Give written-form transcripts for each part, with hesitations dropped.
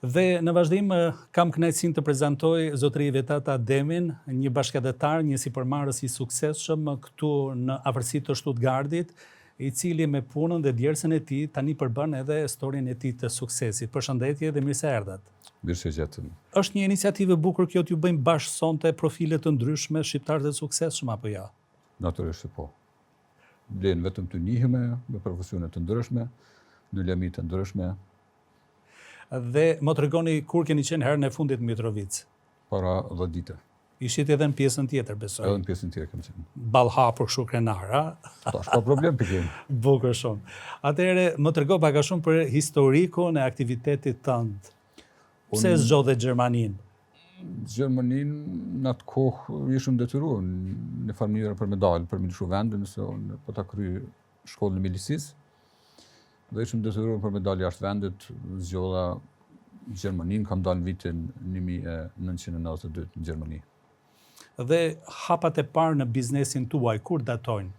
Dhe në vazhdim kam kënaqësinë të prezantoj zotëri Vetat Ademin, një bashkëdhetar, një sipërmarrës i suksesshëm këtu në afërsitë të Stuttgartit, i cili me punën dhe djersën e tij tani përbën edhe historinë e tij të suksesit. Përshëndetje dhe mirë se erdhat. Mirë se gjetëm. Është një iniciativë e bukur kjo t'ju bëjmë bashkë sonte profile të ndryshme shqiptarë të suksesshëm apo jo? Natyrisht se po. Vlen vetëm të njihemi me profesione të ndryshme, në lëmi të ndryshme. Dhe më tregoni kur keni qenë herën e fundit në Mitrovic? Para 10 ditë. Ishit edhe në pjesën tjetër, besoj. Edhe në pjesën tjetër kem qenë. Ballhapur kështu krenar, a? Tash pa problem pikim. Bukur shumë. Atëherë më trego pak a shumë për historikun e aktivitetit tënd. Pse zgjodhe Gjermaninë? Gjermaninë në atë kohë ishëm detyruar në farë mënyrë për me dalë, për me lëshu vendin, se unë po ta kryej shkollën e milicisë. Dhe ishëm detyruar për me dalë jashtë vendit, zgjodha Gjermaninë, kam dalë në vitin 1992 në Gjermani. Dhe hapat e parë në biznesin tuaj, kur datojnë?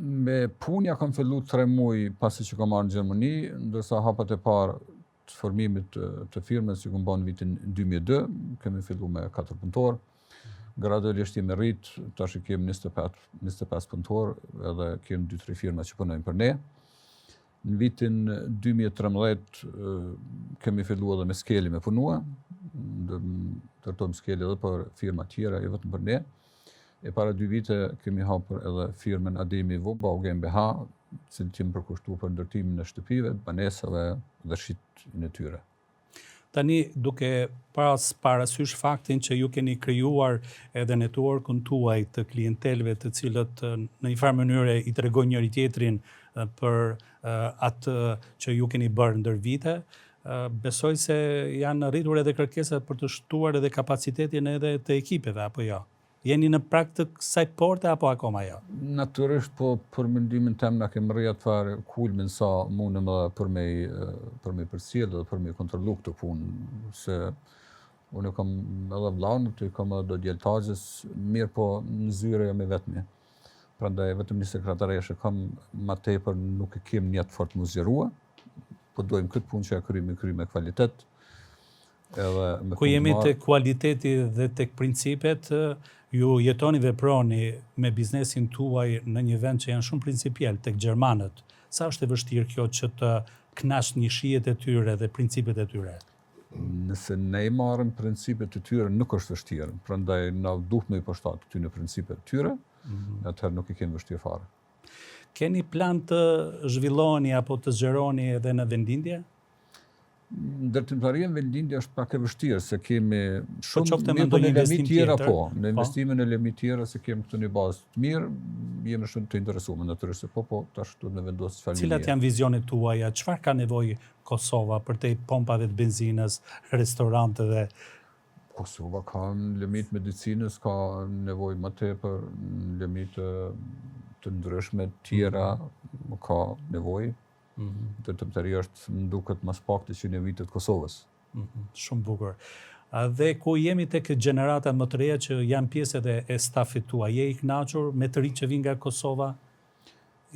Me punja kam fillu 3 muaj pasi që kam marrë në Gjermani, ndërsa hapat e parë të formimit të firmës që kam bën në vitin 2002, kemi fillu me 4 punëtor. Gradualisht jemi rrit, tash kemi 25 punëtor, edhe kemi 2-3 firma që punojnë për ne. Në vitin 2013 kemi fillu edhe me skeli me punua, tërtojmë skeli edhe për firma tjera, jo vetëm për ne. E para 2 vite kemi hapur edhe firmën Ademi Vumba, GmbH, cilë kemi përkushtu për ndërtimin e shtëpive, banesave dhe shitjen e tyre. Tani duke pas parasysh faktin që ju keni krijuar edhe networkun tuaj të klientelëve të cilët në një farë mënyrë i tregojnë njëri tjetrin për atë që ju keni bërë ndër vite, besoj se janë rritur edhe kërkesat për të shtuar edhe kapacitetin edhe të ekipeve, apo jo? Jeni në prag të kësaj porte apo akoma jo? Natyrisht, po për mendimin tem na kemi rrjedh fare kulmin sa mundem edhe për me përcjell dhe për me kontrollu këtë punë, se unë kam edhe vllaun, të kam edhe djeltazës, mirë po në zyre jam i vetmi. Prandaj vetëm një sekretareshe kam, ma tepër nuk e kem një të fort më zgjerua, po dojmë këtë punë që e kryj me kvalitet. Ku jemi të kualiteti dhe të principet, ju jetoni veproni me biznesin tuaj në një vend që janë shumë principiell, tek gjermanët. Sa është e vështirë kjo që të knasht një shijet e tyre dhe principet e tyre? Nëse ne i marrim principet e tyre, nuk është vështirë. Prandaj na duhet me i përshtat këtyre principet e tyre, atëherë nuk i kemi vështirë fare. Keni plan të zhvilloni apo të zgjeroni edhe në vendindje? Ndërtimtaria në vendindje është pak e vështirë, se kemi shumë në lëmi tjera, po. Në investimin e lëmi tjera, se kemi këtu një bazë të mirë, jemi shumë të interesuar, natyrisht se po, tash duhet me vendosë çfarë. Cilat janë vizionet tuaja? Çfarë ka nevojë Kosova për te pompave të benzinës, restoranteve? Kosova ka lëmi të medicinës, ka nevojë më tepër, lëmi të ndryshme tjera, ka nevojë. Ndërtimtaria është më duket mas pak të qenë vitet Kosovës. Shumë bukur. Dhe ku jemi tek gjenerata më të reja që janë pjesë edhe e stafit tuaj, je i kënaqur me të rinj që vijnë nga Kosova?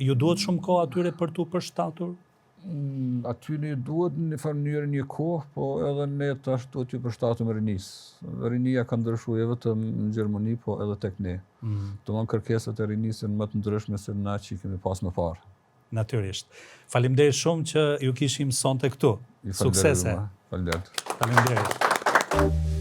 Ju duhet shumë kohë atyre për tu përshtatur? Aty ne duhet në farë mënyrë një kohë, po edhe ne tash duhet t'ju përshtatëm rinisë. Rinia ka ndryshuar jo vetëm në Gjermani, po edhe tek ne. Domthon kërkesat e rinisë janë më të ndryshme se na që kemi pas më parë. Natyrisht. Faleminderit shumë që ju kishim sonte këtu. Suksese. Faleminderit. Faleminderit.